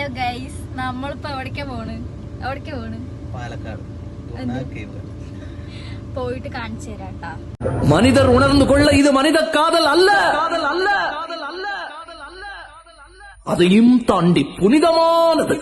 Hello guys, നമ്മളിപ്പോ എവിടേക്കാ പോണ്? പാലക്കാട് പോയിട്ട് കാണിച്ചു തരാട്ടാ. மனிதர் உணர்ந்து கொள்ள இது மனித காதல் அல்ல, அதையும் தாண்டி புனிதமானது.